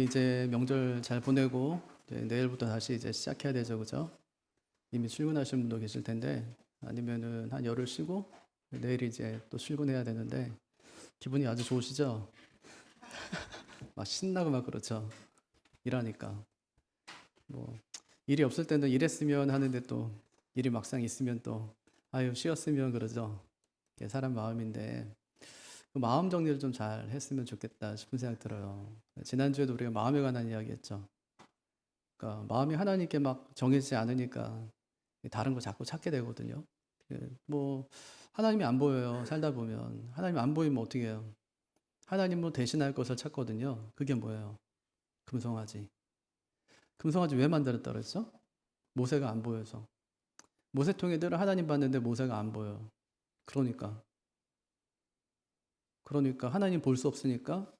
이제 명절 잘 보내고 이제 내일부터 다시 이제 시작해야 되죠, 그죠? 이미 출근하신 분도 계실 텐데 아니면은 한 열흘 쉬고 내일 이제 또 출근해야 되는데 기분이 아주 좋으시죠? 막 신나고 막 그렇죠. 일하니까 뭐 일이 없을 때는 일했으면 하는데 또 일이 막상 있으면 또 아유 쉬었으면 그러죠. 이게 사람 마음인데 그 마음 정리를 좀 잘 했으면 좋겠다 싶은 생각 들어요. 지난주에도 우리가 마음에 관한 이야기했죠. 그러니까 마음이 하나님께 막 정해지지 않으니까 다른 거 자꾸 찾게 되거든요. 뭐 하나님이 안 보여요. 살다 보면 하나님 안 보이면 어떻게 해요? 하나님 뭐 대신할 것을 찾거든요. 그게 뭐예요? 금송아지. 금송아지 왜 만들었다 그랬죠? 모세가 안 보여서. 모세통에 늘 하나님 봤는데 모세가 안 보여. 그러니까 하나님 볼 수 없으니까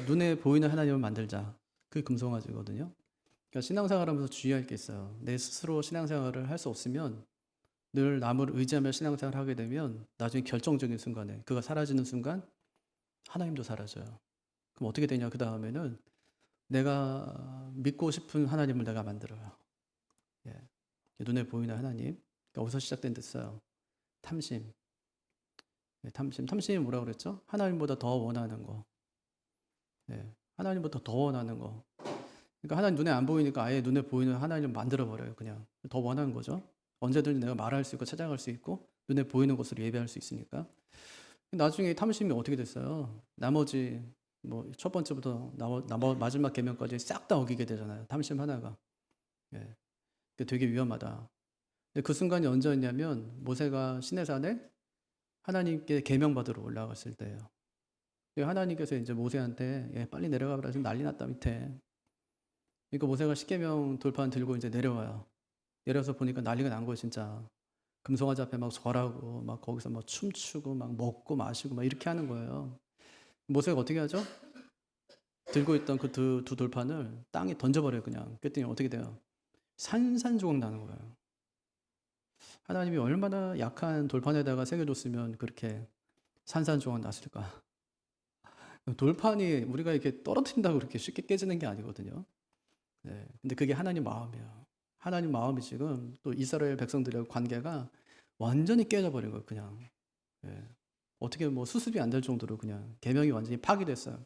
눈에 보이는 하나님을 만들자. 그게 금송아지거든요. 그러니까 신앙생활하면서 주의할 게 있어요. 내 스스로 신앙생활을 할 수 없으면 늘 남을 의지하며 신앙생활을 하게 되면 나중에 결정적인 순간에 그가 사라지는 순간 하나님도 사라져요. 그럼 어떻게 되냐? 그 다음에는 내가 믿고 싶은 하나님을 내가 만들어요. 예. 눈에 보이는 하나님. 그러니까 어디서 시작된 됐어요? 탐심. 예, 탐심. 탐심이 뭐라고 그랬죠? 하나님보다 더 원하는 거. 예. 하나님보다 더 원하는 거. 그러니까 하나님 눈에 안 보이니까 아예 눈에 보이는 하나님을 만들어버려요. 그냥 더 원하는 거죠. 언제든지 내가 말할 수 있고 찾아갈 수 있고 눈에 보이는 것으로 예배할 수 있으니까. 나중에 탐심이 어떻게 됐어요? 나머지 뭐 첫 번째부터 마지막 계명까지 싹 다 어기게 되잖아요. 탐심 하나가. 예. 그게 되게 위험하다. 근데 그 순간이 언제였냐면 모세가 시내산에 하나님께 계명 받으러 올라갔을 때예요. 하나님께서 이제 모세한테 빨리 내려가라 지금 난리 났다 밑에. 그러니까 모세가 십계명 돌판 들고 이제 내려와요. 내려서 보니까 난리가 난 거예요, 진짜. 금송아지 앞에 막 절하고 막 거기서 막 춤추고 막 먹고 마시고 막 이렇게 하는 거예요. 모세가 어떻게 하죠? 들고 있던 그 두 돌판을 땅에 던져버려요, 그냥. 그랬더니 어떻게 돼요? 산산조각 나는 거예요. 하나님이 얼마나 약한 돌판에다가 새겨줬으면 그렇게 산산조각 났을까? 돌판이 우리가 이렇게 떨어뜨린다고 그렇게 쉽게 깨지는 게 아니거든요. 네. 근데 그게 하나님 마음이에요. 하나님 마음이 지금 또 이스라엘 백성들의 관계가 완전히 깨져버린 거예요, 그냥. 예. 어떻게 뭐 수습이 안 될 정도로 그냥 계명이 완전히 파기됐어요.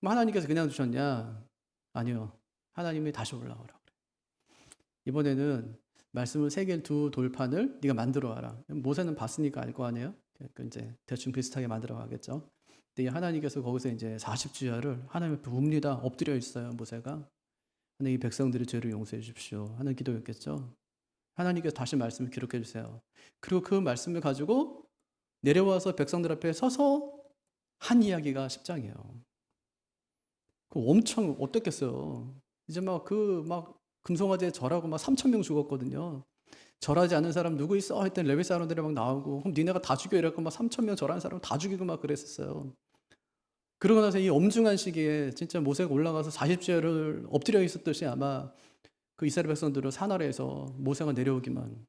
그럼 하나님께서 그냥 두셨냐? 아니요. 하나님이 다시 올라오라 그래. 이번에는 말씀을 새길 두 돌판을 네가 만들어 와라. 모세는 봤으니까 알 거 아니에요? 그 이제 대충 비슷하게 만들어 가겠죠. 근데 하나님께서 거기서 이제 40주야를 하나님 앞에 웁니다. 엎드려 있어요, 모세가. 하나님 이 백성들의 죄를 용서해 주십시오 하는 기도였겠죠. 하나님께서 다시 말씀을 기록해 주세요. 그리고 그 말씀을 가지고 내려와서 백성들 앞에 서서 한 이야기가 10장이에요. 그 엄청 어땠겠어요. 이제 막 금송아지에 절하고 막 3,000명 죽었거든요. 절하지 않은 사람 누구 있어? 했더니 레위 사람들이 막 나오고 그럼 니네가 다 죽여 이랬고 막 3,000명 절하는 사람 다 죽이고 막 그랬었어요. 그러고 나서 이 엄중한 시기에 진짜 모세가 올라가서 40주야를 엎드려 있었듯이 아마 그 이스라엘 백성들은 산 아래에서 모세가 내려오기만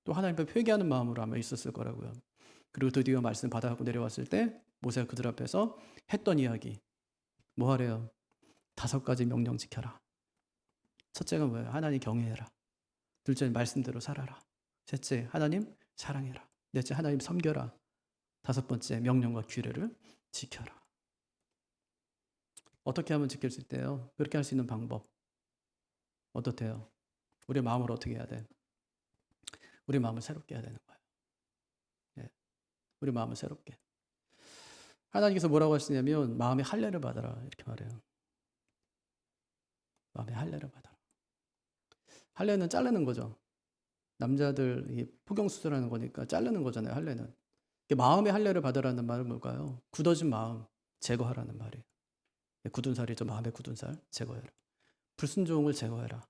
또 하나님 앞에 회개하는 마음으로 아마 있었을 거라고요. 그리고 드디어 말씀 받아갖고 내려왔을 때 모세가 그들 앞에서 했던 이야기 뭐 하래요? 5가지 명령 지켜라. 첫째가 뭐예요? 하나님 경외해라. 둘째는 말씀대로 살아라. 셋째 하나님 사랑해라. 넷째 하나님 섬겨라. 5번째 명령과 규례를 지켜라. 어떻게 하면 지킬 수 있대요? 그렇게 할 수 있는 방법 어떻대요? 우리 마음을 어떻게 해야 돼? 우리 마음을 새롭게 해야 되는 거예요. 예. 우리 마음을 새롭게. 하나님께서 뭐라고 하시냐면 마음의 할례를 받아라 이렇게 말해요. 마음의 할례를 받아라. 할례는 자르는 거죠. 남자들 포경 수술하는 거니까 자르는 거잖아요. 할례는. 마음의 할례를 받으라는 말은 뭘까요? 굳어진 마음 제거하라는 말이에요. 굳은 살이죠. 마음의 굳은 살 제거해라. 불순종을 제거해라.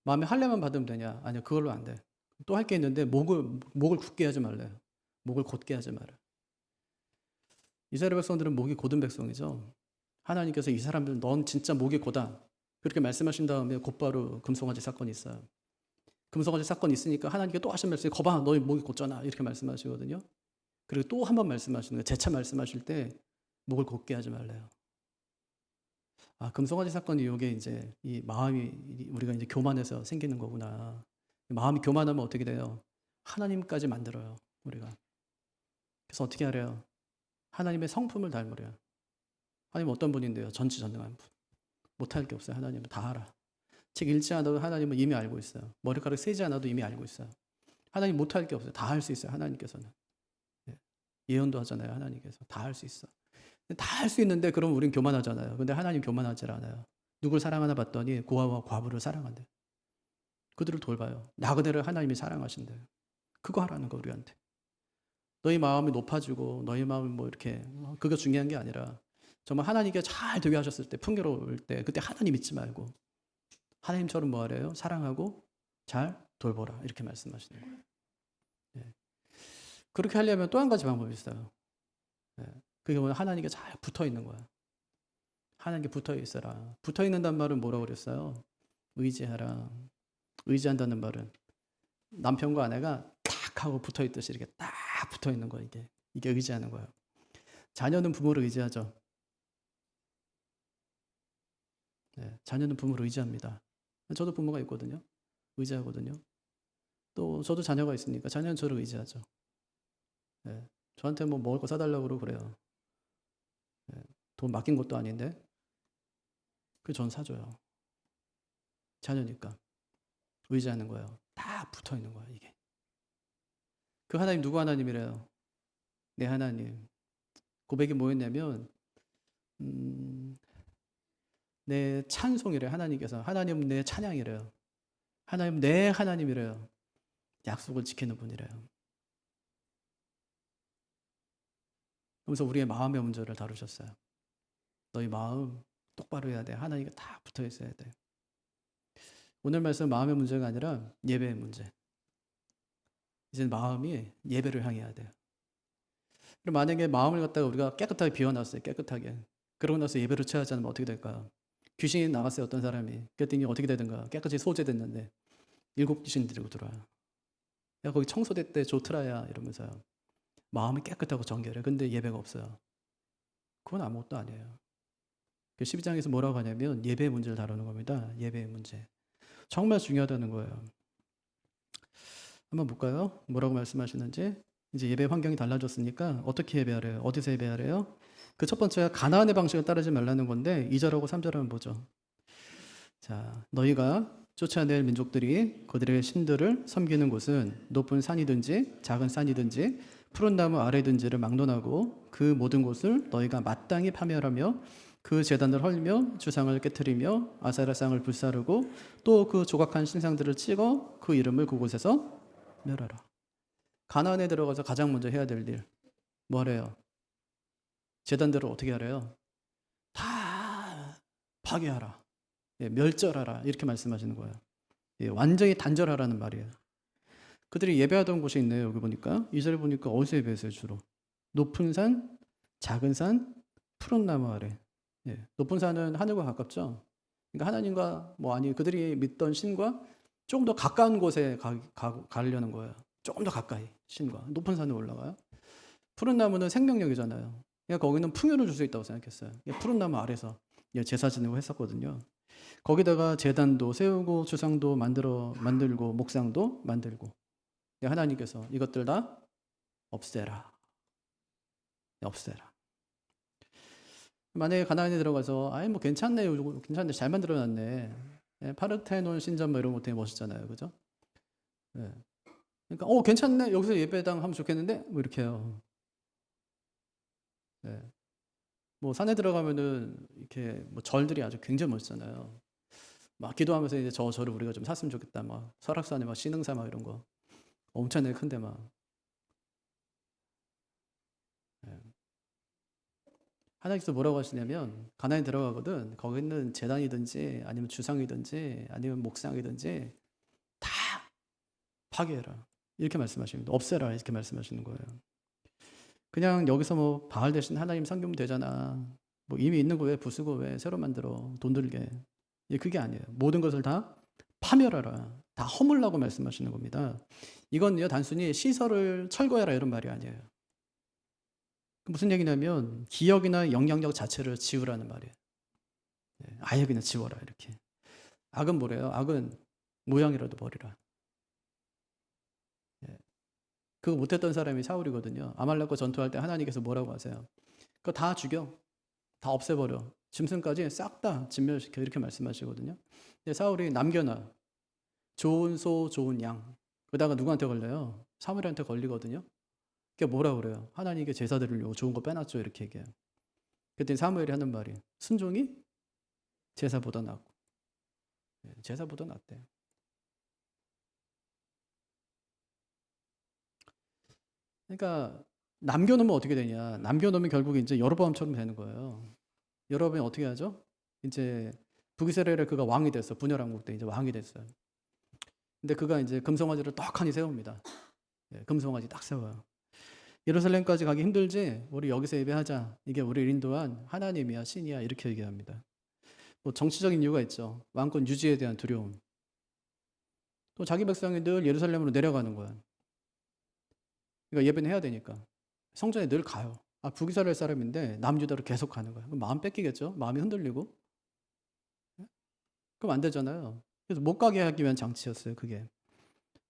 마음의 할례만 받으면 되냐? 아니요, 그걸로 안 돼. 또 할 게 있는데 목을 굳게 하지 말래요. 목을 곧게 하지 마라. 이스라엘 백성들은 목이 곧은 백성이죠. 하나님께서 이 사람들 넌 진짜 목이 고다 그렇게 말씀하신 다음에 곧바로 금송아지 사건이 있어요. 금송아지 사건이 있으니까 하나님께 또 하신 말씀이 거봐 너희 목이 곧잖아 이렇게 말씀하시거든요. 그리고 또 한 번 말씀하시는 거예요. 재차 말씀하실 때 목을 곧게 하지 말래요. 금송아지 사건이 이게 이제 이 마음이 우리가 이제 교만해서 생기는 거구나. 마음이 교만하면 어떻게 돼요? 하나님까지 만들어요, 우리가. 그래서 어떻게 하래요? 하나님의 성품을 닮으래요. 하나님 어떤 분인데요? 전지전능한 분. 못할 게 없어요. 하나님은 다 알아. 책 읽지 않아도 하나님은 이미 알고 있어요. 머리카락 세지 않아도 이미 알고 있어요. 하나님 못할 게 없어요. 다 할 수 있어요. 하나님께서는. 예언도 하잖아요. 하나님께서 다 할 수 있어. 다 할 수 있는데 그럼 우린 교만하잖아요. 근데 하나님 교만하지 않아요. 누굴 사랑하나 봤더니 고아와 과부를 사랑한대. 그들을 돌봐요. 나그네를 하나님이 사랑하신대요. 그거 하라는 거 우리한테. 너희 마음이 높아지고 너희 마음이 뭐 이렇게 그거 중요한 게 아니라 정말 하나님께 잘 되게 하셨을 때 풍요로울 때 그때 하나님 잊지 말고 하나님처럼 뭐 하래요? 사랑하고 잘 돌보라 이렇게 말씀하시는 거예요. 네. 그렇게 하려면 또 한 가지 방법이 있어요. 네. 그게 뭐냐? 하나님께 잘 붙어 있는 거야. 하나님께 붙어 있어라. 붙어 있는단 말은 뭐라고 그랬어요? 의지하라. 의지한다는 말은 남편과 아내가 딱 하고 붙어 있듯이 이렇게 딱 붙어 있는 거야. 이게 의지하는 거예요. 자녀는 부모를 의지하죠. 네, 자녀는 부모를 의지합니다. 저도 부모가 있거든요. 의지하거든요. 또 저도 자녀가 있으니까 자녀는 저를 의지하죠. 네, 저한테 뭐 먹을 거 사달라고 그래요. 네, 돈 맡긴 것도 아닌데 전 사줘요. 자녀니까 의지하는 거예요. 다 붙어 있는 거야 이게. 그 하나님 누구 하나님이래요? 내 하나님. 고백이 뭐였냐면 내 찬송이래요. 하나님께서. 하나님은 내 찬양이래요. 하나님 내 하나님이래요. 약속을 지키는 분이래요. 그래서 우리의 마음의 문제를 다루셨어요. 너희 마음 똑바로 해야 돼. 하나님께 다 붙어 있어야 돼. 오늘 말씀 마음의 문제가 아니라 예배의 문제. 이제 마음이 예배를 향해야 돼요. 그럼 만약에 마음을 갖다가 우리가 깨끗하게 비워놨어요. 깨끗하게. 그러고 나서 예배를 취하지 않으면 어떻게 될까요? 귀신이 나갔어요. 어떤 사람이. 그랬더니 어떻게 되든가. 깨끗이 소재됐는데 7 귀신 데리고 들어와요. 야 거기 청소됐대 좋더라야 이러면서요. 마음이 깨끗하고 정결해. 근데 예배가 없어요. 그건 아무것도 아니에요. 12장에서 뭐라고 하냐면 예배의 문제를 다루는 겁니다. 예배의 문제. 정말 중요하다는 거예요. 한번 볼까요? 뭐라고 말씀하시는지. 이제 예배 환경이 달라졌으니까 어떻게 예배하래요? 어디서 예배하래요? 그 첫 번째가 가나안의 방식을 따르지 말라는 건데 2절하고 3절 한번 보죠. 자, 너희가 쫓아낼 민족들이 그들의 신들을 섬기는 곳은 높은 산이든지 작은 산이든지 푸른 나무 아래든지를 막론하고 그 모든 곳을 너희가 마땅히 파멸하며 그 제단을 헐며 주상을 깨뜨리며 아세라상을 불사르고 또 그 조각한 신상들을 찍어 그 이름을 그곳에서 멸하라. 가나안에 들어가서 가장 먼저 해야 될 일 뭐래요? 제단들을 어떻게 하래요? 다 파괴하라. 멸절하라. 이렇게 말씀하시는 거예요. 완전히 단절하라는 말이에요. 그들이 예배하던 곳이 있네요. 여기 보니까. 2절에 보니까 어디서 예배했어요? 주로. 높은 산, 작은 산, 푸른 나무 아래. 높은 산은 하늘과 가깝죠. 그러니까 하나님과 그들이 믿던 신과 조금 더 가까운 곳에 가려는 거예요. 조금 더 가까이 신과 높은 산에 올라가요. 푸른 나무는 생명력이잖아요. 그러니까 거기는 풍요를 줄 수 있다고 생각했어요. 푸른 나무 아래서 제사 지내고 했었거든요. 거기다가 제단도 세우고 주상도 만들고 목상도 만들고 하나님께서 이것들 다 없애라. 없애라. 만약에 가나안에 들어가서 뭐 괜찮네, 괜찮네, 잘 만들어놨네. 파르테논 신전 이런 거 되게 멋있잖아요, 그죠? 그러니까 괜찮네, 여기서 예배당 하면 좋겠는데 뭐 이렇게 해요. 뭐 산에 들어가면은 이렇게 뭐 절들이 아주 굉장히 멋있잖아요. 막 기도하면서 이제 저 절을 우리가 좀 샀으면 좋겠다. 막 설악산에 막 신흥사 막 이런 거 엄청나게 큰데 막. 하나님께서 뭐라고 하시냐면 가나안에 들어가거든. 거기 있는 제단이든지 아니면 주상이든지 아니면 목상이든지 다 파괴해라. 이렇게 말씀하십니다. 없애라 이렇게 말씀하시는 거예요. 그냥 여기서 뭐 바알 대신 하나님 섬기면 되잖아. 뭐 이미 있는 거 왜 부수고 왜 새로 만들어 돈 들게. 그게 아니에요. 모든 것을 다 파멸하라. 다 허물라고 말씀하시는 겁니다. 이건요 단순히 시설을 철거해라 이런 말이 아니에요. 그 무슨 얘기냐면 기억이나 영향력 자체를 지우라는 말이에요. 아예 그냥 지워라 이렇게. 악은 뭐래요? 악은 모양이라도 버리라. 그거 못했던 사람이 사울이거든요. 아말렉과 전투할 때 하나님께서 뭐라고 하세요? 그거 다 죽여. 다 없애버려. 짐승까지 싹 다 진멸시켜. 이렇게 말씀하시거든요. 근데 사울이 남겨놔. 좋은 소, 좋은 양. 그러다가 누구한테 걸려요? 사무엘한테 걸리거든요. 그게 뭐라 그래요? 하나님께 제사 드리려고 좋은 거 빼놨죠. 이렇게 얘기해요. 그랬더니 사무엘이 하는 말이 순종이 제사보다 낫고. 제사보다 낫대요. 그러니까 남겨놓으면 어떻게 되냐? 남겨놓으면 결국 이제 여로보암처럼 되는 거예요. 여로보암이 어떻게 하죠? 이제 북이스라엘에 그가 왕이 됐어. 분열왕국 때 이제 왕이 됐어요. 근데 그가 이제 금송아지를 떡하니 세웁니다. 금송아지 딱 세워요. 예루살렘까지 가기 힘들지? 우리 여기서 예배하자. 이게 우리를 인도한 하나님이야, 신이야 이렇게 얘기합니다. 뭐 정치적인 이유가 있죠. 왕권 유지에 대한 두려움. 또 자기 백성이 늘 예루살렘으로 내려가는 거야. 그러니까 예배는 해야 되니까. 성전에 늘 가요. 아, 북이스라엘 사람인데 남유다로 계속 가는 거야. 그럼 마음 뺏기겠죠? 마음이 흔들리고. 그럼 안 되잖아요. 그래서 못 가게 하기 위한 장치였어요, 그게.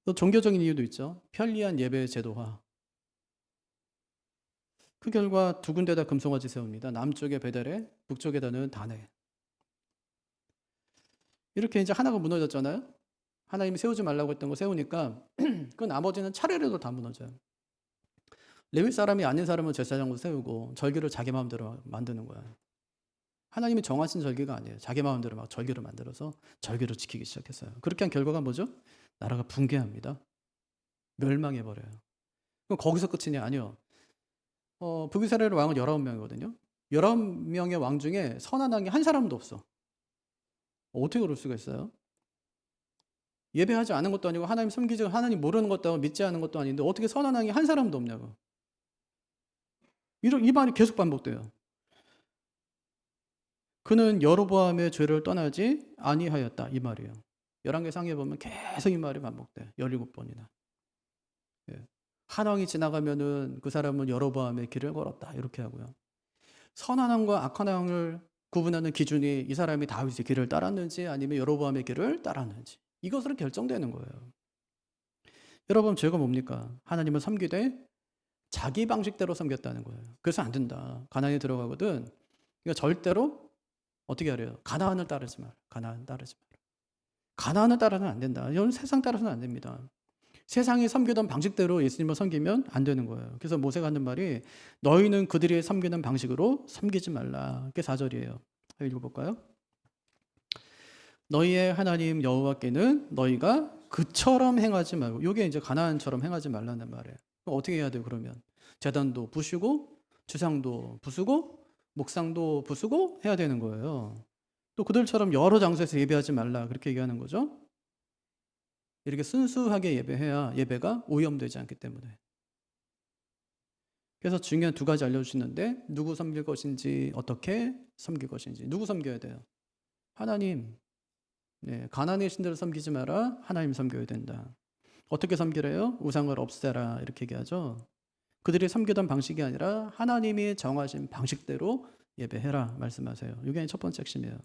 또 종교적인 이유도 있죠. 편리한 예배 제도화. 그 결과 두 군데다 금송아지 세웁니다. 남쪽에 베델에, 북쪽에다는 다네. 이렇게 이제 하나가 무너졌잖아요. 하나님이 세우지 말라고 했던 거 세우니까 그 나머지는 차례로 다 무너져요. 레위 사람이 아닌 사람은 제사장으로 세우고 절기를 자기 마음대로 만드는 거야. 하나님이 정하신 절기가 아니에요. 자기 마음대로 막 절기를 만들어서 절기를 지키기 시작했어요. 그렇게 한 결과가 뭐죠? 나라가 붕괴합니다. 멸망해버려요. 그럼 거기서 끝이냐? 아니요. 북이스라엘 왕은 19명이거든요. 19명의 왕 중에 선한 왕이 한 사람도 없어. 어떻게 그럴 수가 있어요? 예배하지 않은 것도 아니고 하나님 섬기지 하나님 모르는 것도 아니고 믿지 않은 것도 아닌데 어떻게 선한 왕이 한 사람도 없냐고. 이 말이 계속 반복돼요. 그는 여로보암의 죄를 떠나지 아니하였다 이 말이에요. 11개 상에 보면 계속 이 말이 반복돼. 17번이나. 한 왕이 지나가면은 그 사람은 여로보암의 길을 걸었다 이렇게 하고요. 선한 왕과 악한 왕을 구분하는 기준이 이 사람이 다윗의 길을 따랐는지 아니면 여로보암의 길을 따랐는지 이것으로 결정되는 거예요. 여러분 죄가 뭡니까? 하나님을 섬기되 자기 방식대로 섬겼다는 거예요. 그래서 안 된다. 가나안에 들어가거든. 그러니까 절대로 어떻게 하래요? 가나안을 따르지 마라. 가나안 따르지 마라. 가나안을 따라서는 안 된다. 이건 세상 따라서는 안 됩니다. 세상이 섬기던 방식대로 예수님을 섬기면 안 되는 거예요. 그래서 모세가 하는 말이 너희는 그들이 섬기는 방식으로 섬기지 말라. 그게 4절이에요. 읽어볼까요? 너희의 하나님 여호와께는 너희가 그처럼 행하지 말고 이게 이제 가나안처럼 행하지 말라는 말이에요. 어떻게 해야 돼요 그러면? 제단도 부수고 주상도 부수고 목상도 부수고 해야 되는 거예요. 또 그들처럼 여러 장소에서 예배하지 말라 그렇게 얘기하는 거죠. 이렇게 순수하게 예배해야 예배가 오염되지 않기 때문에. 그래서 중요한 두 가지 알려주시는데 누구 섬길 것인지 어떻게 섬길 것인지. 누구 섬겨야 돼요? 하나님. 가나안의 신들을 섬기지 마라. 하나님 섬겨야 된다. 어떻게 섬기래요? 우상을 없애라 이렇게 얘기하죠. 그들이 섬기던 방식이 아니라 하나님이 정하신 방식대로 예배해라 말씀하세요. 이게 첫 번째 핵심이에요.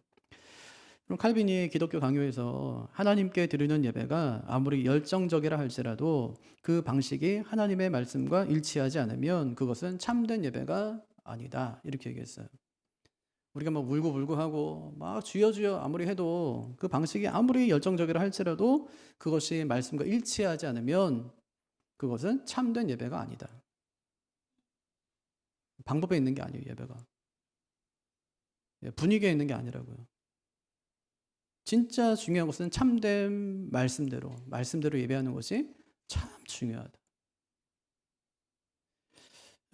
그럼 칼빈이 기독교 강요에서 하나님께 드리는 예배가 아무리 열정적이라 할지라도 그 방식이 하나님의 말씀과 일치하지 않으면 그것은 참된 예배가 아니다 이렇게 얘기했어요. 우리가 막 울고불고 하고 막 주여 주여 아무리 해도 그 방식이 아무리 열정적이라 할지라도 그것이 말씀과 일치하지 않으면 그것은 참된 예배가 아니다. 방법에 있는 게 아니에요 예배가. 분위기에 있는 게 아니라고요. 진짜 중요한 것은 참된 말씀대로 예배하는 것이 참 중요하다.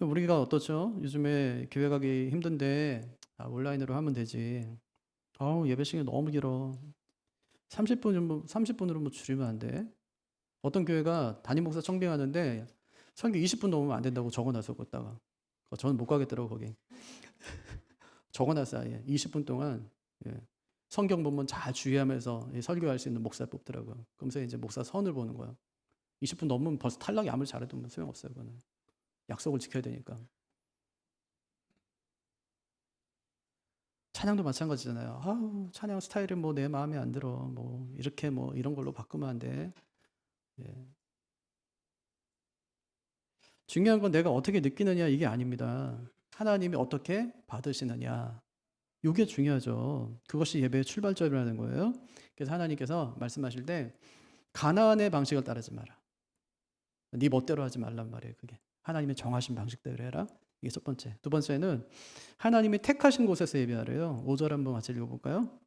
우리가 어떻죠? 요즘에 교회 가기 힘든데 온라인으로 하면 되지. 예배 시간이 너무 길어. 30분으로 뭐 줄이면 안 돼? 어떤 교회가 담임 목사 청빙하는데 설교 20분 넘으면 안 된다고 적어놨어 거기다가. 저는 못 가겠더라고 거기. 적어놨어 아예 20분 동안 성경 본문 잘 주의하면서 설교할 수 있는 목사 뽑더라고요. 그러면서 이제 목사 선을 보는 거야. 20분 넘으면 벌써 탈락이 아무리 잘해도 소용없어요. 그거는. 약속을 지켜야 되니까. 찬양도 마찬가지잖아요. 아우, 찬양 스타일이 뭐 내 마음에 안 들어. 뭐 이렇게 뭐 이런 걸로 바꾸면 안 돼. 예. 중요한 건 내가 어떻게 느끼느냐 이게 아닙니다. 하나님이 어떻게 받으시느냐. 이게 중요하죠. 그것이 예배의 출발점이라는 거예요. 그래서 하나님께서 말씀하실 때 가나안의 방식을 따르지 마라. 네 멋대로 하지 말란 말이에요. 그게 하나님의 정하신 방식대로 해라. 이게 첫 번째. 두 번째는 하나님이 택하신 곳에서 예배하래요. 5절 한번 같이 읽어볼까요?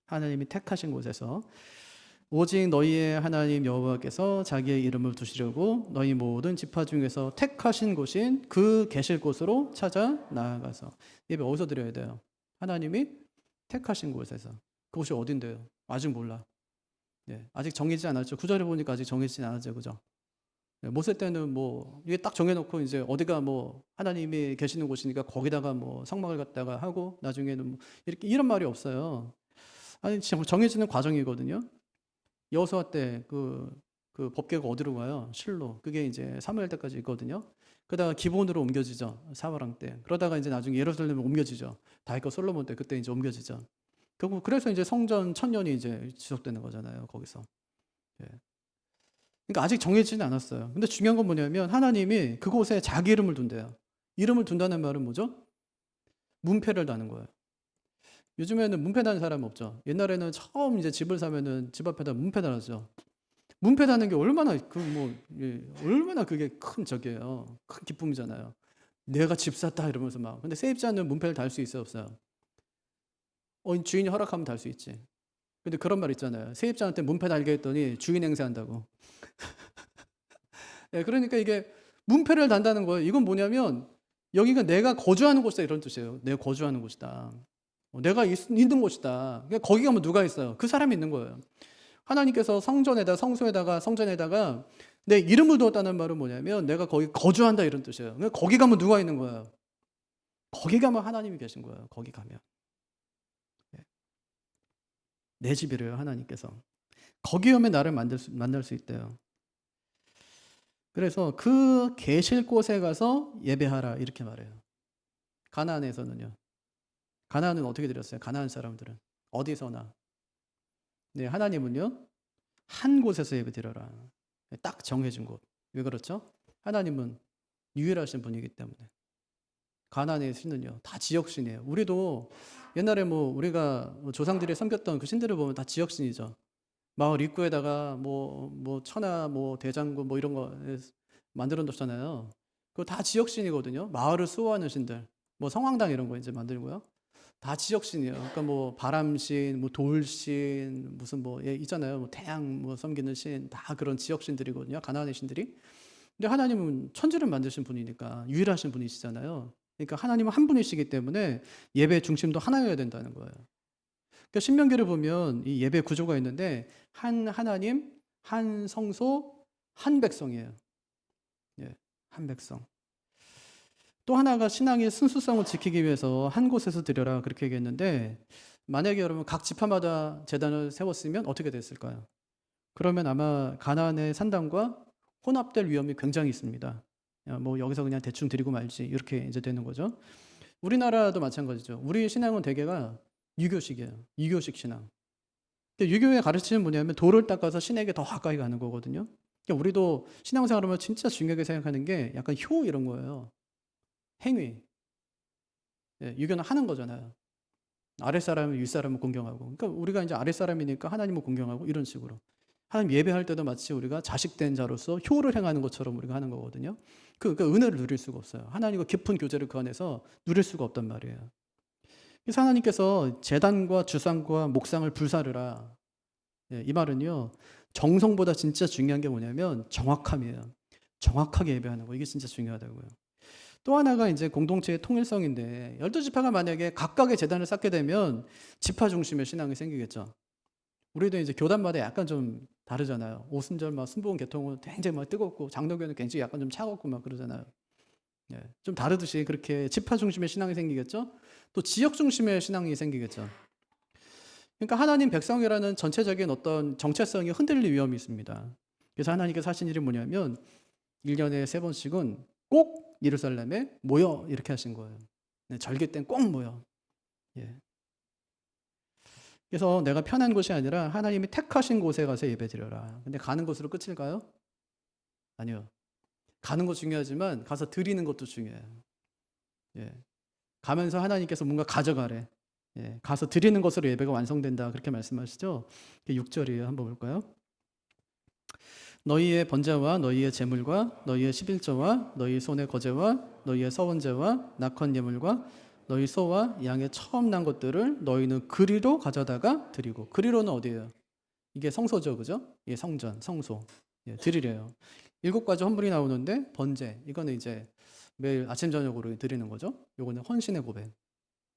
하나님이 택하신 곳에서 오직 너희의 하나님 여호와께서 자기의 이름을 두시려고 너희 모든 지파 중에서 택하신 곳인 그 계실 곳으로 찾아 나아가서. 예배 어디서 드려야 돼요? 하나님이 택하신 곳에서. 그곳이 어딘데요? 아직 몰라. 예, 아직 정해지지 않았죠. 9절에 보니까 아직 정해지지 않았죠. 그죠? 예, 모세 때는 뭐 이게 딱 정해놓고 이제 어디가 뭐 하나님이 계시는 곳이니까 거기다가 뭐 성막을 갖다가 하고 나중에는 뭐 이렇게 이런 말이 없어요. 아니 정해지는 과정이거든요. 여호수아 때 그 법궤가 어디로 가요? 실로. 그게 이제 사무엘 때까지 있거든요. 그러다가 기본으로 옮겨지죠. 사울왕 때. 그러다가 이제 나중에 예루살렘에 옮겨지죠. 다윗과 솔로몬 때 그때 이제 옮겨지죠. 결국 그래서 이제 성전 1000년이 이제 지속되는 거잖아요. 거기서. 예. 그러니까 아직 정해지진 않았어요. 근데 중요한 건 뭐냐면 하나님이 그곳에 자기 이름을 둔대요. 이름을 둔다는 말은 뭐죠? 문패를 다는 거예요. 요즘에는 문패 다는 사람 없죠. 옛날에는 처음 이제 집을 사면은 집 앞에다 문패 달았죠. 문패 다는 게 얼마나 얼마나 그게 큰 적이에요. 큰 기쁨이잖아요. 내가 집 샀다 이러면서 막. 근데 세입자는 문패를 달 수 있어요, 없어요? 주인이 허락하면 달 수 있지. 근데 그런 말 있잖아요. 세입자한테 문패 달게 했더니 주인 행세한다고. 예, 그러니까 이게 문패를 단다는 거예요. 이건 뭐냐면 여기가 내가 거주하는 곳이다 이런 뜻이에요. 내가 거주하는 곳이다. 내가 있는 곳이다. 그러니까 거기 가면 누가 있어요? 그 사람이 있는 거예요. 하나님께서 성전에다 성소에다가 성전에다가 내 이름을 두었다는 말은 뭐냐면 내가 거기 거주한다 이런 뜻이에요. 그러니까 거기 가면 누가 있는 거예요? 거기 가면 하나님이 계신 거예요. 거기 가면. 내 집이래요, 하나님께서. 거기 오면 나를 만날 수 있대요. 그래서 그 계실 곳에 가서 예배하라 이렇게 말해요. 가나안에서는요. 가나안은 어떻게 드렸어요? 가나안 사람들은 어디서나. 네, 하나님은요 한 곳에서 예배드려라. 딱 정해진 곳. 왜 그렇죠? 하나님은 유일하신 분이기 때문에. 가나안의 신은요 다 지역신이에요. 우리도 옛날에 뭐 우리가 조상들이 섬겼던 그 신들을 보면 다 지역신이죠. 마을 입구에다가 뭐 천하 뭐 대장군 뭐 이런 거 만들어 놓잖아요. 그거 다 지역신이거든요. 마을을 수호하는 신들. 뭐 성황당 이런 거 이제 만들고요. 다 지역신이에요. 그러니까 뭐 바람신, 뭐 돌신, 무슨 뭐 있잖아요. 뭐 태양 뭐 섬기는 신, 다 그런 지역신들이거든요. 가나안의 신들이. 근데 하나님은 천지를 만드신 분이니까 유일하신 분이시잖아요. 그러니까 하나님은 한 분이시기 때문에 예배 중심도 하나여야 된다는 거예요. 그러니까 신명기를 보면 이 예배 구조가 있는데 한 하나님, 한 성소, 한 백성이에요. 예, 한 백성. 또 하나가 신앙의 순수성을 지키기 위해서 한 곳에서 드려라 그렇게 얘기했는데 만약에 여러분 각 지파마다 제단을 세웠으면 어떻게 됐을까요? 그러면 아마 가나안의 산당과 혼합될 위험이 굉장히 있습니다. 뭐 여기서 그냥 대충 드리고 말지 이렇게 이제 되는 거죠. 우리나라도 마찬가지죠. 우리 신앙은 대개가 유교식이에요. 유교식 신앙. 유교의 가르침은 뭐냐면 돌을 닦아서 신에게 더 가까이 가는 거거든요. 그러니까 우리도 신앙생활하면 진짜 중요하게 생각하는 게 약간 효 이런 거예요. 행위. 예, 유교는 하는 거잖아요. 아랫사람은 윗사람을 공경하고. 그러니까 우리가 이제 아랫사람이니까 하나님을 공경하고 이런 식으로. 하나님 예배할 때도 마치 우리가 자식된 자로서 효를 행하는 것처럼 우리가 하는 거거든요. 그러니까 은혜를 누릴 수가 없어요. 하나님과 깊은 교제를 그 안에서 누릴 수가 없단 말이에요. 그래서 하나님께서 제단과 주상과 목상을 불사르라. 예, 이 말은요. 정성보다 진짜 중요한 게 뭐냐면 정확함이에요. 정확하게 예배하는 거. 이게 진짜 중요하다고요. 또 하나가 이제 공동체의 통일성인데 12지파가 만약에 각각의 제단을 쌓게 되면 지파 중심의 신앙이 생기겠죠. 우리도 이제 교단마다 약간 좀 다르잖아요. 오순절 막 순복음 개통은 굉장히 막 뜨겁고 장로교는 굉장히 약간 좀 차갑고 막 그러잖아요. 예, 좀 다르듯이 그렇게 지파 중심의 신앙이 생기겠죠. 또 지역 중심의 신앙이 생기겠죠. 그러니까 하나님 백성이라는 전체적인 어떤 정체성이 흔들릴 위험이 있습니다. 그래서 하나님께서 하신 일이 뭐냐면 1년에 3번씩은 꼭 예루살렘에 모여 이렇게 하신 거예요. 네, 절기 때는 꼭 모여. 예. 그래서 내가 편한 곳이 아니라 하나님이 택하신 곳에 가서 예배드려라. 근데 가는 곳으로 끝일까요? 아니요. 가는 것 중요하지만 가서 드리는 것도 중요해요. 예. 가면서 하나님께서 뭔가 가져가래. 예. 가서 드리는 것으로 예배가 완성된다. 그렇게 말씀하시죠. 6절이에요. 한번 볼까요? 너희의 번제와 너희의 제물과 너희의 11조와 너희 손의 거제와 너희의 서원제와 낙헌 예물과 너희 소와 양의 처음 난 것들을 너희는 그리로 가져다가 드리고. 그리로는 어디예요? 이게 성소죠, 그죠? 이게 성전, 성소. 예, 드리래요. 7가지 헌물이 나오는데 번제, 이거는 이제 매일 아침 저녁으로 드리는 거죠. 요거는 헌신의 고백.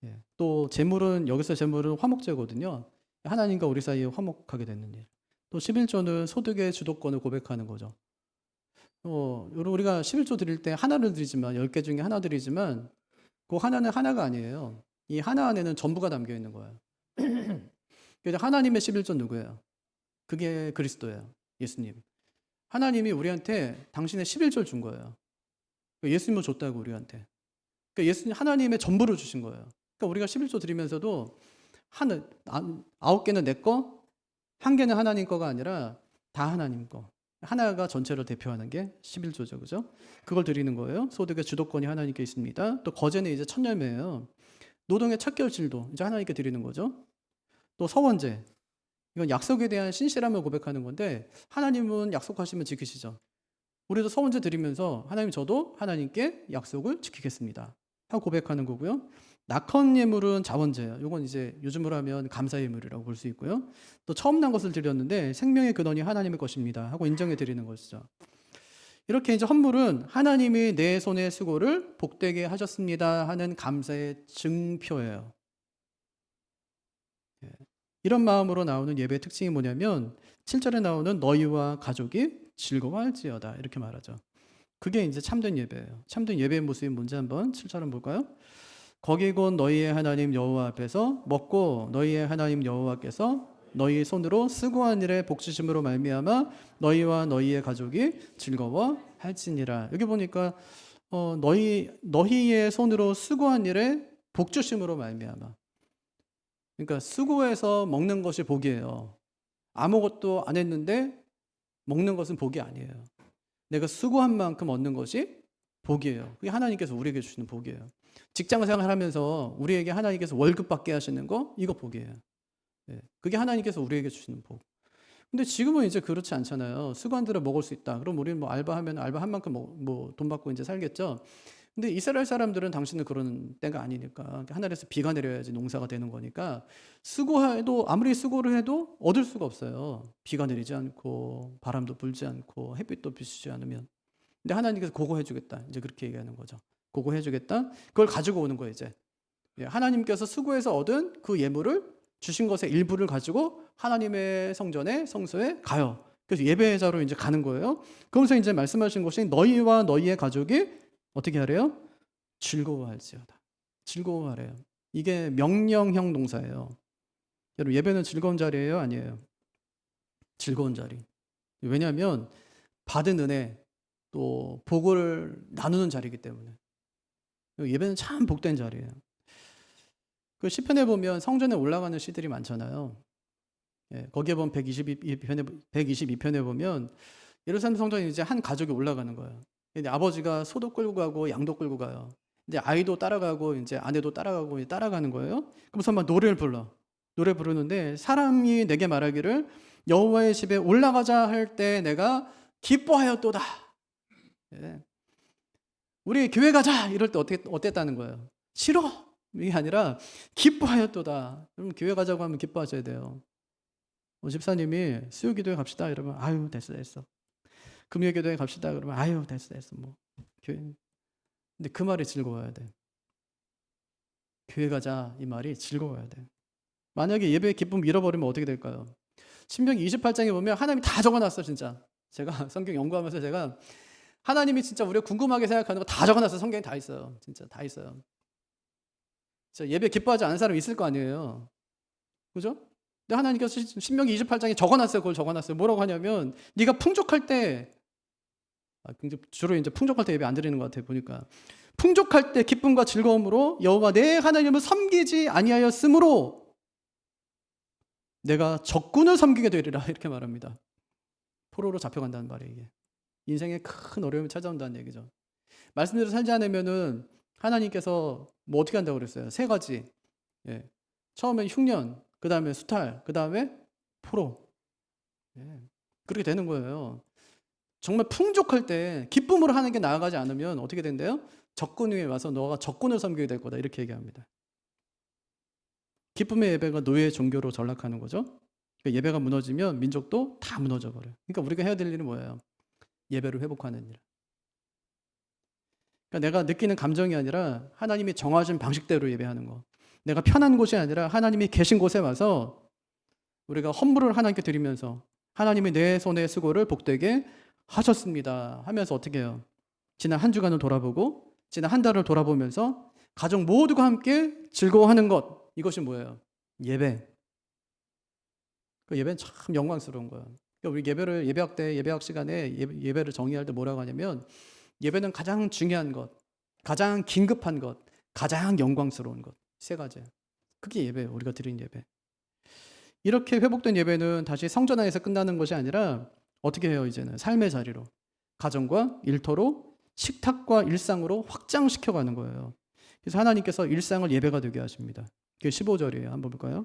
예. 또 제물은, 여기서 제물은 화목제거든요. 하나님과 우리 사이에 화목하게 되는 일. 또 11조는 소득의 주도권을 고백하는 거죠. 우리가 11조 드릴 때 하나를 드리지만, 10개 중에 하나 드리지만 그 하나는 하나가 아니에요. 이 하나 안에는 전부가 담겨 있는 거예요. 그래서 하나님의 11조 누구예요? 그게 그리스도예요. 예수님. 하나님이 우리한테 당신의 11조를 준 거예요. 예수님을 줬다고 우리한테. 그러니까 예수님 하나님의 전부를 주신 거예요. 그러니까 우리가 11조 드리면서도 9개는 내 거, 1개는 하나님 거가 아니라 다 하나님 거. 하나가 전체를 대표하는 게 11조죠. 그죠? 그걸 드리는 거예요. 소득의 주도권이 하나님께 있습니다. 또 거제는 이제 첫 열매예요. 노동의 첫 결실도 이제 하나님께 드리는 거죠. 또 서원제. 이건 약속에 대한 신실함을 고백하는 건데 하나님은 약속하시면 지키시죠. 우리도 서원제 드리면서 하나님 저도 하나님께 약속을 지키겠습니다 하고 고백하는 거고요. 낙헌 예물은 자원제예요. 이건 이제 요즘으로 하면 감사 예물이라고 볼 수 있고요. 또 처음 난 것을 드렸는데 생명의 근원이 하나님의 것입니다 하고 인정해 드리는 것이죠. 이렇게 이제 헌물은 하나님이 내 손의 수고를 복되게 하셨습니다 하는 감사의 증표예요. 이런 마음으로 나오는 예배의 특징이 뭐냐면 7절에 나오는 너희와 가족이 즐거워할지어다 이렇게 말하죠. 그게 이제 참된 예배예요. 참된 예배의 모습이 뭔지 한번 7절 한번 볼까요? 거기 곧 너희의 하나님 여호와 앞에서 먹고 너희의 하나님 여호와께서 너희 손으로 수고한 일에 복주심으로 말미암아 너희와 너희의 가족이 즐거워할지니라. 여기 보니까 너희의 손으로 수고한 일에 복주심으로 말미암아. 그러니까 수고해서 먹는 것이 복이에요. 아무것도 안 했는데 먹는 것은 복이 아니에요. 내가 수고한 만큼 얻는 것이 복이에요. 그게 하나님께서 우리에게 주시는 복이에요. 직장생활 하면서 우리에게 하나님께서 월급 받게 하시는 거 이거 복이에요. 그게 하나님께서 우리에게 주시는 복. 근데 지금은 이제 그렇지 않잖아요. 수고한 대로 먹을 수 있다. 그럼 우리는 뭐 알바하면 알바한 만큼 뭐 돈 받고 이제 살겠죠. 근데 이스라엘 사람들은 당신은 그런 때가 아니니까 하늘에서 비가 내려야지 농사가 되는 거니까 수고해도 아무리 수고를 해도 얻을 수가 없어요. 비가 내리지 않고 바람도 불지 않고 햇빛도 비추지 않으면. 근데 하나님께서 그거 해주겠다. 이제 그렇게 얘기하는 거죠. 그거 해주겠다. 그걸 가지고 오는 거예요 이제. 하나님께서 수고해서 얻은 그 예물을 주신 것의 일부를 가지고 하나님의 성전에 성소에 가요. 그래서 예배자로 이제 가는 거예요. 그러면서 이제 말씀하신 것이 너희와 너희의 가족이 어떻게 하래요? 즐거워할지어다. 즐거워하래요. 이게 명령형 동사예요. 여러분 예배는 즐거운 자리예요? 아니에요? 즐거운 자리. 왜냐하면 받은 은혜 또 복을 나누는 자리이기 때문에 예배는 참 복된 자리예요. 그 시편에 보면 성전에 올라가는 시들이 많잖아요. 거기에 보면 122편에 보면 예루살렘 성전에 이제 한 가족이 올라가는 거예요. 근데 아버지가 소도 끌고 가고 양도 끌고 가요. 이제 아이도 따라가고 이제 아내도 따라가고 따라가는 거예요. 그래서 막 노래를 불러. 노래 부르는데 사람이 내게 말하기를 여호와의 집에 올라가자 할 때 내가 기뻐하였도다. 우리 교회 가자 이럴 때 어땠다는 거예요? 싫어. 이게 아니라 기뻐하였도다. 여러분 교회 가자고 하면 기뻐하셔야 돼요. 집사님이 수요기도회 갑시다 이러면 아유 됐어. 금요기도회 갑시다 그러면 아유 됐어 뭐 교회. 근데 그 말이 즐거워야 돼. 교회 가자 이 말이 즐거워야 돼. 만약에 예배의 기쁨 잃어버리면 어떻게 될까요? 신명기 28장에 보면 하나님이 다 적어놨어 진짜. 제가 성경 연구하면서 제가 하나님이 진짜 우리가 궁금하게 생각하는 거 다 적어놨어. 성경에 다 있어요. 진짜 다 있어요. 진짜 예배 기뻐하지 않은 사람 있을 거 아니에요. 그죠? 근데 하나님께서 신명기 28장에 적어놨어요. 그걸 적어놨어요. 뭐라고 하냐면 네가 풍족할 때 주로 이제 풍족할 때 예배 안 드리는 것 같아요. 보니까 풍족할 때 기쁨과 즐거움으로 여호와 내 하나님을 섬기지 아니하였으므로 내가 적군을 섬기게 되리라 이렇게 말합니다. 포로로 잡혀간다는 말이에요. 이게 인생에 큰 어려움이 찾아온다는 얘기죠. 말씀대로 살지 않으면은 하나님께서 뭐 어떻게 한다고 그랬어요? 세 가지. 예. 처음에 흉년, 그 다음에 수탈, 그 다음에 포로. 예. 그렇게 되는 거예요. 정말 풍족할 때 기쁨으로 하는 게 나아가지 않으면 어떻게 된대요? 적군 위에 와서 너가 적군을 섬기게 될 거다 이렇게 얘기합니다. 기쁨의 예배가 노예의 종교로 전락하는 거죠. 그러니까 예배가 무너지면 민족도 다 무너져 버려요. 그러니까 우리가 해야 될 일은 뭐예요? 예배를 회복하는 일. 그러니까 내가 느끼는 감정이 아니라 하나님이 정하신 방식대로 예배하는 거. 내가 편한 곳이 아니라 하나님이 계신 곳에 와서 우리가 헌물을 하나님께 드리면서 하나님이 내 손의 수고를 복되게 하셨습니다 하면서 어떻게 해요? 지난 한 주간을 돌아보고 지난 한 달을 돌아보면서 가족 모두가 함께 즐거워하는 것, 이것이 뭐예요? 예배. 그 예배는 참 영광스러운 거예요. 그러니까 우리 예배를 예배학 때 예배학 시간에 예배를 정의할 때 뭐라고 하냐면 예배는 가장 중요한 것, 가장 긴급한 것, 가장 영광스러운 것, 세 가지예요. 그게 예배예요. 우리가 드리는 예배. 이렇게 회복된 예배는 다시 성전 안에서 끝나는 것이 아니라 어떻게 해요? 이제는 삶의 자리로, 가정과 일터로, 식탁과 일상으로 확장시켜가는 거예요. 그래서 하나님께서 일상을 예배가 되게 하십니다. 그게 15절이에요. 한번 볼까요?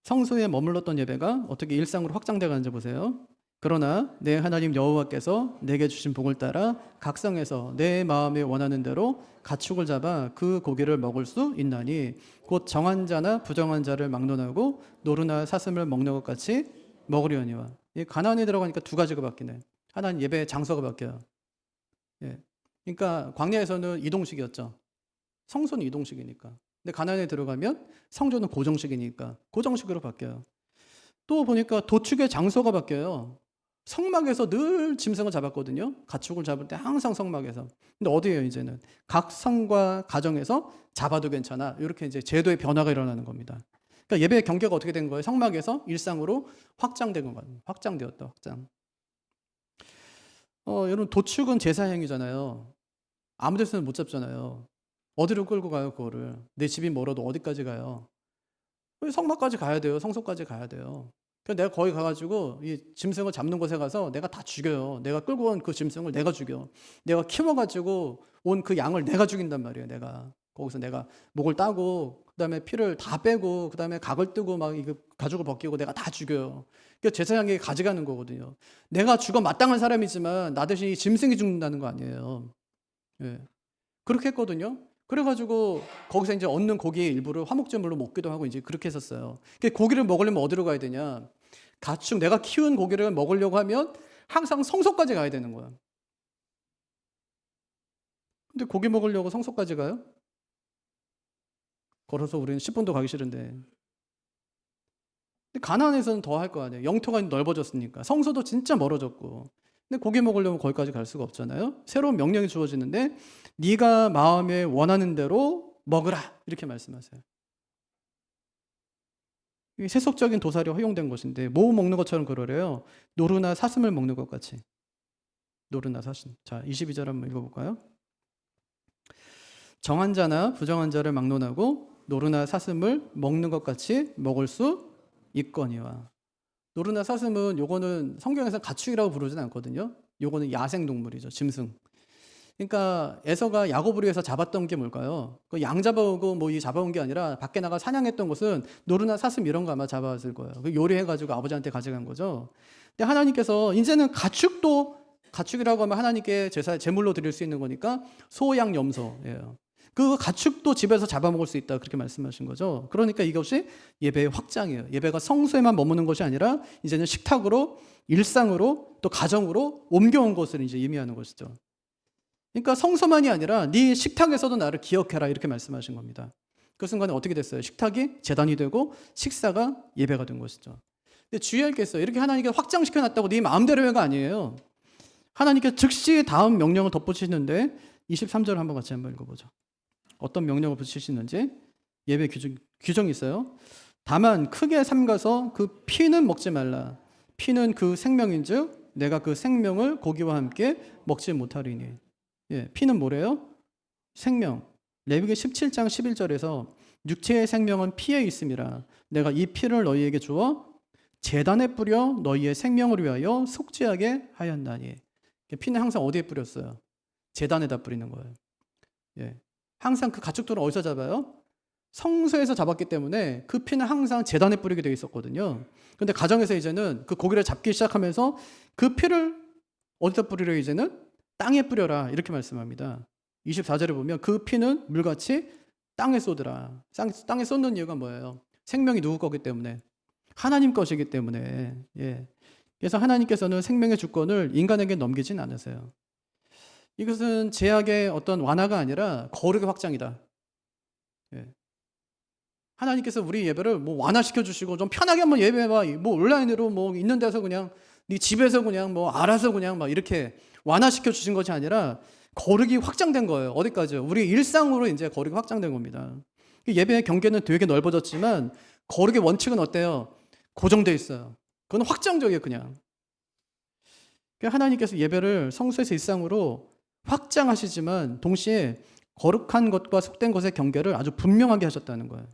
성소에 머물렀던 예배가 어떻게 일상으로 확장돼 가는지 보세요. 그러나 내 하나님 여호와께서 내게 주신 복을 따라 각성해서 내 마음에 원하는 대로 가축을 잡아 그 고기를 먹을 수 있나니 곧 정한 자나 부정한 자를 막론하고 노루나 사슴을 먹는 것 같이 먹으려니와. 이 가나안에 들어가니까 두 가지가 바뀌네. 하나는 예배 장소가 바뀌어요. 예. 그러니까 광야에서는 이동식이었죠. 성소는 이동식이니까. 근데 가나안에 들어가면 성전은 고정식이니까 고정식으로 바뀌어요. 또 보니까 도축의 장소가 바뀌어요. 성막에서 늘 짐승을 잡았거든요. 가축을 잡을 때 항상 성막에서. 근데 어디예요, 이제는? 각 성과 가정에서 잡아도 괜찮아. 이렇게 이제 제도의 변화가 일어나는 겁니다. 그러니까 예배의 경계가 어떻게 된 거예요? 성막에서 일상으로 확장된 거예요. 확장되었다, 확장. 여러분, 도축은 제사 행위잖아요. 아무 데서는 못 잡잖아요. 어디로 끌고 가요, 그거를? 내 집이 멀어도 어디까지 가요? 성막까지 가야 돼요. 성소까지 가야 돼요. 그래서 내가 거기 가가지고 이 짐승을 잡는 곳에 가서 내가 다 죽여요. 내가 끌고 온 그 짐승을 내가 죽여. 내가 키워가지고 온 그 양을 내가 죽인단 말이에요. 내가 거기서 내가 목을 따고 그다음에 피를 다 빼고 그다음에 각을 뜨고 막 이거 가죽을 벗기고 내가 다 죽여요. 그러니까 제사장에게 가져가는 거거든요. 내가 죽어 마땅한 사람이지만 나 대신 이 짐승이 죽는다는 거 아니에요. 예. 그렇게 했거든요. 그래가지고 거기서 이제 얻는 고기의 일부를 화목제물로 먹기도 하고 이제 그렇게 했었어요. 고기를 먹으려면 어디로 가야 되냐? 가축 내가 키운 고기를 먹으려고 하면 항상 성소까지 가야 되는 거야. 근데 고기 먹으려고 성소까지 가요? 걸어서 우리는 10분도 가기 싫은데. 근데 가나안에서는 더 할 거 아니에요. 영토가 넓어졌으니까. 성소도 진짜 멀어졌고. 근데 고기 먹으려면 거기까지 갈 수가 없잖아요. 새로운 명령이 주어지는데 네가 마음에 원하는 대로 먹으라 이렇게 말씀하세요. 이게 세속적인 도살이 허용된 것인데 뭐 먹는 것처럼 그러래요. 노루나 사슴을 먹는 것 같이. 노루나 사슴. 자, 22절 한번 읽어볼까요? 정한 자나 부정한 자를 막론하고 노루나 사슴을 먹는 것 같이 먹을 수 있거니와. 노루나 사슴은 요거는 성경에서 가축이라고 부르진 않거든요. 요거는 야생 동물이죠. 짐승. 그러니까 에서가 야곱을 위해서 잡았던 게 뭘까요? 그 양 잡아오고 뭐 이 잡아온 게 아니라 밖에 나가 사냥했던 것은 노루나 사슴 이런 거 아마 잡아왔을 거예요. 그 요리해가지고 아버지한테 가져간 거죠. 근데 하나님께서 이제는 가축이라고 하면 하나님께 제물로 드릴 수 있는 거니까 소, 양, 염소예요. 그 가축도 집에서 잡아먹을 수 있다 그렇게 말씀하신 거죠. 그러니까 이것이 예배의 확장이에요. 예배가 성소에만 머무는 것이 아니라 이제는 식탁으로, 일상으로, 또 가정으로 옮겨온 것을 이제 의미하는 것이죠. 그러니까 성소만이 아니라 네 식탁에서도 나를 기억해라 이렇게 말씀하신 겁니다. 그 순간에 어떻게 됐어요? 식탁이 제단이 되고 식사가 예배가 된 것이죠. 근데 주의할 게 있어요. 이렇게 하나님께 확장시켜놨다고 네 마음대로 해가 아니에요. 하나님께 즉시 다음 명령을 덧붙이시는데 23절 한번 같이 한번 읽어보죠. 어떤 명령을 붙이시는지 예배 규정이 있어요. 다만 크게 삼가서 그 피는 먹지 말라. 피는 그 생명인즉 내가 그 생명을 고기와 함께 먹지 못하리니. 예, 피는 뭐래요? 생명. 레위기 17장 11절에서 육체의 생명은 피에 있음이라. 내가 이 피를 너희에게 주어 제단에 뿌려 너희의 생명을 위하여 속죄하게 하였나니. 피는 항상 어디에 뿌렸어요? 제단에다 뿌리는 거예요. 예. 항상 그 가축들은 어디서 잡아요? 성소에서 잡았기 때문에 그 피는 항상 제단에 뿌리게 되어 있었거든요. 그런데 가정에서 이제는 그 고기를 잡기 시작하면서 그 피를 어디다 뿌리려? 이제는 땅에 뿌려라, 이렇게 말씀합니다. 24절에 보면 그 피는 물같이 땅에 쏟으라. 땅에 쏟는 이유가 뭐예요? 생명이 누구 거기 때문에? 하나님 것이기 때문에. 예. 그래서 하나님께서는 생명의 주권을 인간에게 넘기진 않으세요. 이것은 제약의 어떤 완화가 아니라 거룩의 확장이다. 예. 하나님께서 우리 예배를 뭐 완화시켜 주시고 좀 편하게 한번 예배해봐. 뭐 온라인으로 뭐 있는 데서 그냥 네 집에서 그냥 뭐 알아서 그냥 막 이렇게 완화시켜 주신 것이 아니라 거룩이 확장된 거예요. 어디까지요? 우리 일상으로 이제 거룩이 확장된 겁니다. 예배의 경계는 되게 넓어졌지만 거룩의 원칙은 어때요? 고정돼 있어요. 그건 확장적이에요, 그냥. 하나님께서 예배를 성소에서 일상으로 확장하시지만 동시에 거룩한 것과 속된 것의 경계를 아주 분명하게 하셨다는 거예요.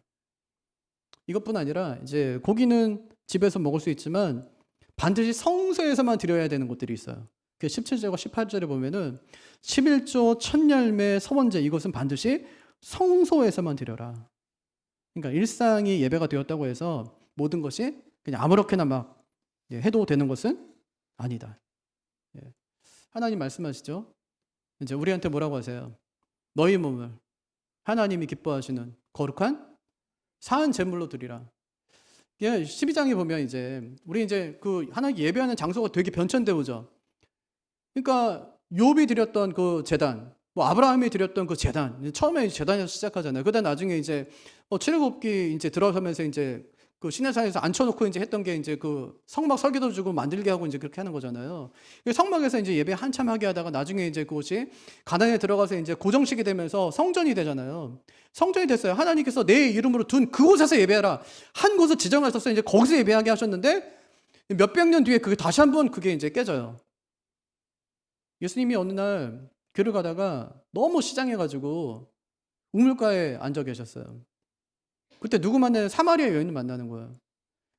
이것뿐 아니라 이제 고기는 집에서 먹을 수 있지만 반드시 성소에서만 드려야 되는 것들이 있어요. 17절과 18절에 보면은 11조 천열매 서원제, 이것은 반드시 성소에서만 드려라. 그러니까 일상이 예배가 되었다고 해서 모든 것이 그냥 아무렇게나 막 해도 되는 것은 아니다. 하나님 말씀하시죠. 이제 우리한테 뭐라고 하세요? 너희 몸을 하나님이 기뻐하시는 거룩한 사은 제물로 드리라. 12장에 보면 이제 우리 이제 그 하나님 예배하는 장소가 되게 변천되오죠. 그러니까 욥이 드렸던 그 제단, 뭐 아브라함이 드렸던 그 제단, 처음에 제단에서 시작하잖아요. 그다음 나중에 이제 출애굽기 이제 들어서면서 이제 그 시내산에서 앉혀놓고 이제 했던 게 이제 그 성막 설계도 주고 만들게 하고 이제 그렇게 하는 거잖아요. 성막에서 이제 예배 한참 하게 하다가 나중에 이제 그것이 가나안에 들어가서 이제 고정식이 되면서 성전이 되잖아요. 성전이 됐어요. 하나님께서 내 이름으로 둔 그곳에서 예배하라. 한 곳을 지정하셔서 이제 거기서 예배하게 하셨는데 몇백 년 뒤에 그게 다시 한번 그게 이제 깨져요. 예수님이 어느 날 길을 가다가 너무 시장해가지고 우물가에 앉아 계셨어요. 그때 누구 만나요? 사마리아 여인을 만나는 거예요.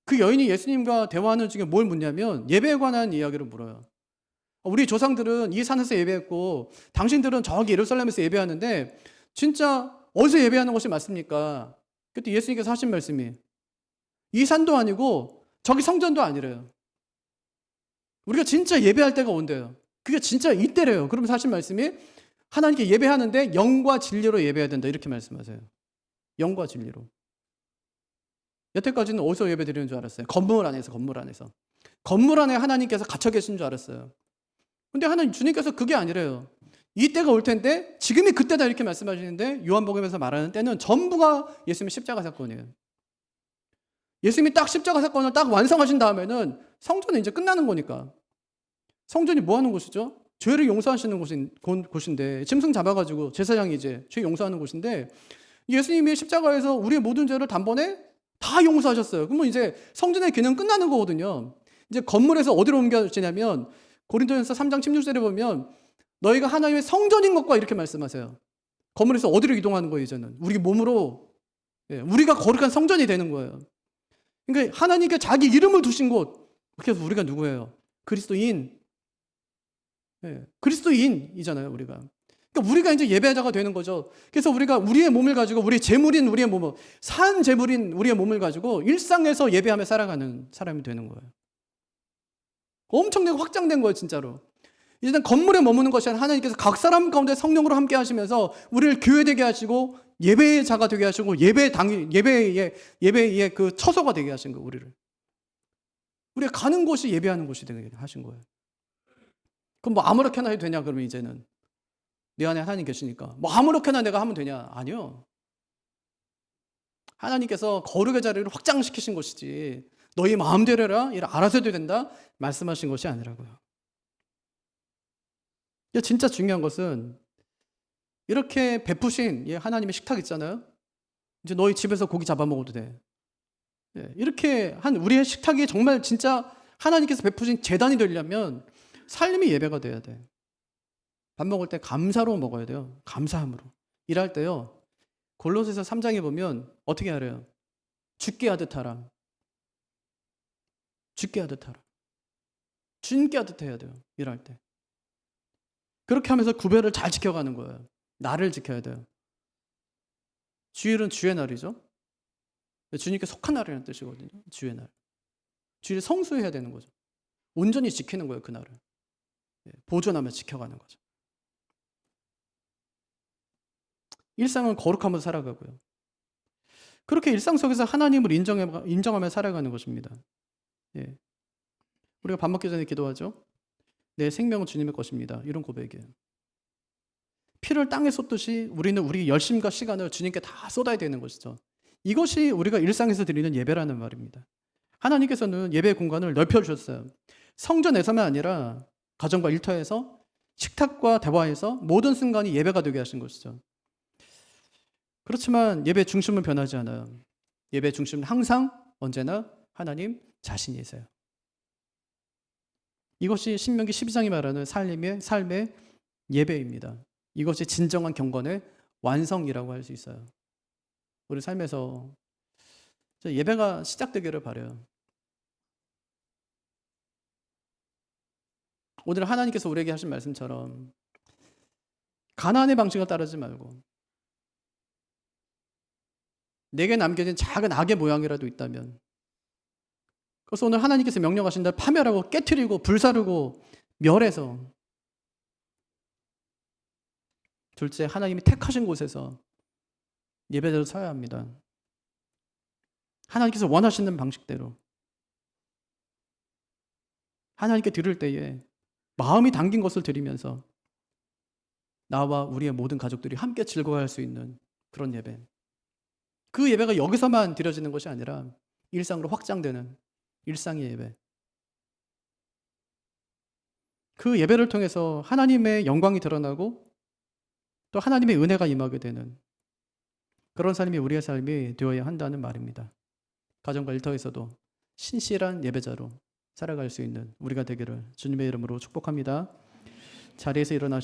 그 여인이 예수님과 대화하는 중에 뭘 묻냐면 예배에 관한 이야기를 물어요. 우리 조상들은 이 산에서 예배했고 당신들은 저기 예루살렘에서 예배하는데 진짜 어디서 예배하는 것이 맞습니까? 그때 예수님께서 하신 말씀이 이 산도 아니고 저기 성전도 아니래요. 우리가 진짜 예배할 때가 온대요. 그게 진짜 이때래요. 그러면서 하신 말씀이 하나님께 예배하는데 영과 진리로 예배해야 된다, 이렇게 말씀하세요. 영과 진리로. 여태까지는 어디서 예배 드리는 줄 알았어요? 건물 안에서. 건물 안에 하나님께서 갇혀 계신 줄 알았어요. 근데 하나님 주님께서 그게 아니래요. 이 때가 올 텐데 지금이 그때다, 이렇게 말씀하시는데 요한복음에서 말하는 때는 전부가 예수님의 십자가 사건이에요. 예수님이 딱 십자가 사건을 딱 완성하신 다음에는 성전은 이제 끝나는 거니까. 성전이 뭐 하는 곳이죠? 죄를 용서하시는 곳인데, 짐승 잡아가지고 제사장이 이제 죄 용서하는 곳인데, 예수님이 십자가에서 우리의 모든 죄를 단번에 다 용서하셨어요. 그러면 이제 성전의 기능 끝나는 거거든요. 이제 건물에서 어디로 옮겨지냐면 고린도전서 3장 16절에 보면 너희가 하나님의 성전인 것과, 이렇게 말씀하세요. 건물에서 어디로 이동하는 거예요? 이제는 우리 몸으로, 우리가 거룩한 성전이 되는 거예요. 그러니까 하나님께 자기 이름을 두신 곳. 그래서 우리가 누구예요? 그리스도인. 그리스도인이잖아요, 우리가. 그러니까 우리가 이제 예배자가 되는 거죠. 그래서 우리가 우리의 몸을 가지고, 우리 제물인 우리의 몸을, 산 제물인 우리의 몸을 가지고 일상에서 예배하며 살아가는 사람이 되는 거예요. 엄청나게 확장된 거예요, 진짜로. 이제는 건물에 머무는 것이 아니라 하나님께서 각 사람 가운데 성령으로 함께 하시면서 우리를 교회되게 하시고 예배자가 되게 하시고 예배의 그 처소가 되게 하신 거예요, 우리를. 우리가 가는 곳이 예배하는 곳이 되게 하신 거예요. 그럼 뭐 아무렇게나 해도 되냐? 그러면 이제는 내 안에 하나님 계시니까 뭐 아무렇게나 내가 하면 되냐? 아니요. 하나님께서 거룩의 자리를 확장시키신 것이지 너희 마음대로 해라, 알아서 해도 된다 말씀하신 것이 아니라고요. 진짜 중요한 것은 이렇게 베푸신 하나님의 식탁 있잖아요. 이제 너희 집에서 고기 잡아 먹어도 돼. 이렇게 한 우리의 식탁이 정말 진짜 하나님께서 베푸신 제단이 되려면 삶이 예배가 돼야 돼. 밥 먹을 때 감사로 먹어야 돼요. 감사함으로. 일할 때요, 골로새서 3장에 보면 어떻게 하래요? 죽게 하듯 하라. 죽게 하듯 하라. 주님께 하듯 해야 돼요. 일할 때. 그렇게 하면서 구별을 잘 지켜가는 거예요. 날을 지켜야 돼요. 주일은 주의 날이죠. 주님께 속한 날이라는 뜻이거든요. 주의 날. 주일을 성수해야 되는 거죠. 온전히 지키는 거예요. 그날을. 보존하며 지켜가는 거죠. 일상은 거룩하면서 살아가고요. 그렇게 일상 속에서 하나님을 인정하며 살아가는 것입니다. 예. 우리가 밥 먹기 전에 기도하죠. 내 생명은 주님의 것입니다. 이런 고백이에요. 피를 땅에 쏟듯이 우리는 우리 열심과 시간을 주님께 다 쏟아야 되는 것이죠. 이것이 우리가 일상에서 드리는 예배라는 말입니다. 하나님께서는 예배 공간을 넓혀주셨어요. 성전에서만 아니라 가정과 일터에서 식탁과 대화에서 모든 순간이 예배가 되게 하신 것이죠. 그렇지만 예배 중심은 변하지 않아요. 예배 중심은 항상 언제나 하나님 자신이세요. 이것이 신명기 12장이 말하는 삶의 예배입니다. 이것이 진정한 경건의 완성이라고 할 수 있어요. 우리 삶에서 예배가 시작되기를 바라요. 오늘 하나님께서 우리에게 하신 말씀처럼 가나안의 방식을 따르지 말고 내게 남겨진 작은 악의 모양이라도 있다면, 그래서 오늘 하나님께서 명령하신 대로 파멸하고 깨트리고 불사르고 멸해서 둘째, 하나님이 택하신 곳에서 예배대로 서야 합니다. 하나님께서 원하시는 방식대로 하나님께 드릴 때에 마음이 담긴 것을 드리면서 나와 우리의 모든 가족들이 함께 즐거워할 수 있는 그런 예배. 그 예배가 여기서만 드려지는 것이 아니라 일상으로 확장되는 일상의 예배. 그 예배를 통해서 하나님의 영광이 드러나고 또 하나님의 은혜가 임하게 되는 그런 삶이 우리의 삶이 되어야 한다는 말입니다. 가정과 일터에서도 신실한 예배자로 살아갈 수 있는 우리가 되기를 주님의 이름으로 축복합니다. 자리에서 일어나시